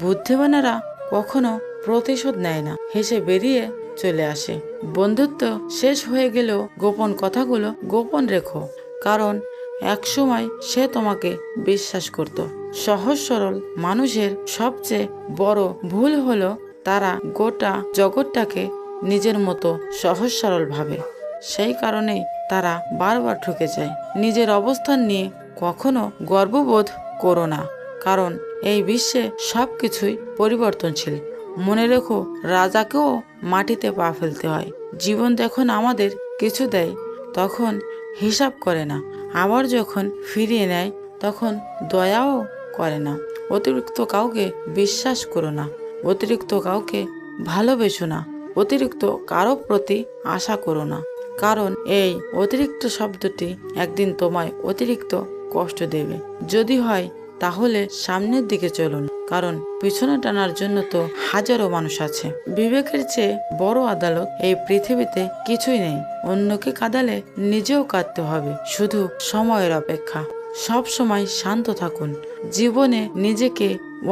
বুদ্ধিমানেরা কখনো প্রতিশোধ নেয় না, হেসে বেরিয়ে চলে আসে। বন্ধুত্ব শেষ হয়ে গেলেও গোপন কথাগুলো গোপন রেখো, কারণ একসময় সে তোমাকে বিশ্বাস করত। সহজ সরল মানুষের সবচেয়ে বড় ভুল হলো তারা গোটা জগৎটাকে নিজের মতো সহজ সরল ভাবে। সেই কারণেই তারা বারবার ঠকে যায়। নিজের অবস্থান নিয়ে কখনো গর্ববোধ করো না, কারণ এই বিশ্বে সবকিছুই পরিবর্তনশীল। মনে রেখো, রাজাকেও মাটিতে পা ফেলতে হয়। জীবন যখন আমাদের কিছু দেয় তখন হিসাব করে না, আবার যখন ফিরিয়ে নেয় তখন দয়াও করে না। অতিরিক্ত কাউকে বিশ্বাস করো না, অতিরিক্ত কাউকে ভালোবেসো না, অতিরিক্ত কারো প্রতি আশা করো না, কারণ এই অতিরিক্ত শব্দটি একদিন তোমায় অতিরিক্ত কষ্ট দেবে। যদি হয় তাহলে সামনের দিকে চলুন, কারণ পিছনে টানার জন্য তো হাজারো মানুষ আছে। বিবেকের চেয়ে বড় আদালত এই পৃথিবীতে কিছুই নেই। অন্যকে কাঁদালে নিজেও কাঁদতে হবে, শুধু সময়ের অপেক্ষা। সব সময় শান্ত থাকুন, জীবনে নিজেকে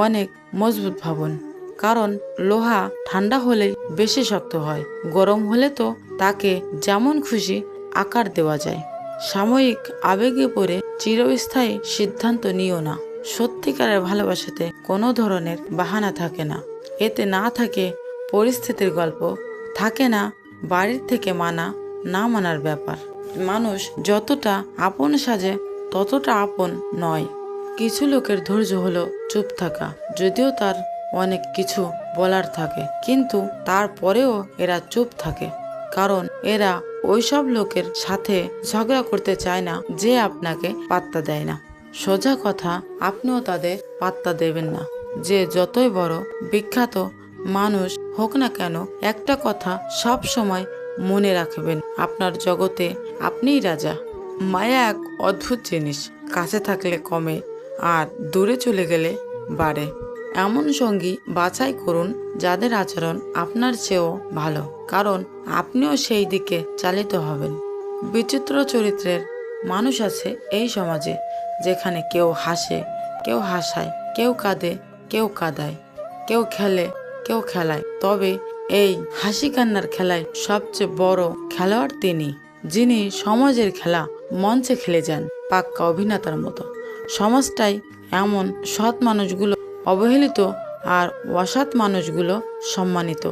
অনেক মজবুত ভাবুন, কারণ লোহা ঠান্ডা হলেই বেশি শক্ত হয়, গরম হলে তো তাকে যেমন খুশি আকার দেওয়া যায়। সাময়িক আবেগে পড়ে চিরস্থায়ী সিদ্ধান্ত নিও না। সত্যিকারের ভালোবাসাতে কোনো ধরনের বাহানা থাকে না। এতে না থাকে পরিস্থিতির গল্প, থাকে না বাড়ির থেকে মানা না মানার ব্যাপার। মানুষ যতটা আপন সাজে ততটা আপন নয়। কিছু লোকের ধৈর্য হলো চুপ থাকা, যদিও তার অনেক কিছু বলার থাকে, কিন্তু তারপরেও এরা চুপ থাকে, কারণ এরা ওইসব লোকের সাথে ঝগড়া করতে চায় না যে আপনাকে পাত্তা দেয় না। সোজা কথা, আপনিও তাদের পাত্তা দেবেন না, যে যতই বড় বিখ্যাত মানুষ হোক না কেন। একটা কথা সব সময় মনে রাখবেন, আপনার জগতে আপনিই রাজা। মায়া এক অদ্ভুত জিনিস, কাছে থাকলে কমে আর দূরে চলে গেলে বাড়ে। এমন সঙ্গী বাছাই করুন যাদের আচরণ আপনার চেয়েও ভালো, কারণ আপনিও সেই দিকে চালিত হবেন। বিচিত্র চরিত্রের মানুষ আছে এই সমাজে, যেখানে কেউ হাসে, কেউ হাসায়, কেউ কাঁদে, কেউ কাঁদায়, কেউ খেলে, কেউ খেলায়। তবে এই হাসি কান্নার খেলায় সবচেয়ে বড় খেলোয়াড় তিনি, যিনি সমাজের খেলা মঞ্চে খেলে যান পাক্কা অভিনেতার মতো। সমাজটাই এমন, সৎ মানুষগুলো অবহেলিত আর অসৎ মানুষগুলো সম্মানিত।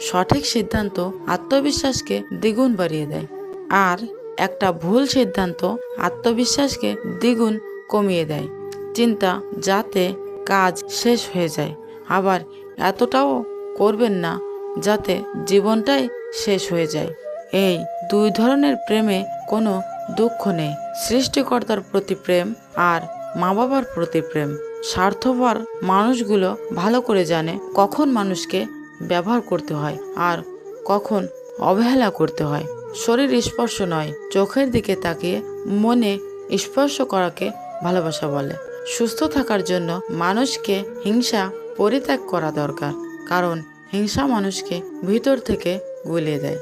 সঠিক সিদ্ধান্ত আত্মবিশ্বাসকে দ্বিগুণ বাড়িয়ে দেয়, আর একটা ভুল সিদ্ধান্ত আত্মবিশ্বাসকে দ্বিগুণ কমিয়ে দেয়। চিন্তা যাতে কাজ শেষ হয়ে যায়, আবার এতটাও করবেন না যাতে জীবনটাই শেষ হয়ে যায়। এই দুই ধরনের প্রেমে কোনো দুঃখ নেই, সৃষ্টিকর্তার প্রতি প্রেম আর মা বাবার প্রতি প্রেম। স্বার্থপর মানুষগুলো ভালো করে জানে কখন মানুষকে ব্যবহার করতে হয় আর কখন অবহেলা করতে হয়। শরীর স্পর্শ নয়, চোখের দিকে তাকিয়ে মনে স্পর্শ করাকে ভালোবাসা বলে। সুস্থ থাকার জন্য মানুষকে হিংসা পরিত্যাগ করা দরকার, কারণ হিংসা মানুষকে ভিতর থেকে গুলিয়ে দেয়।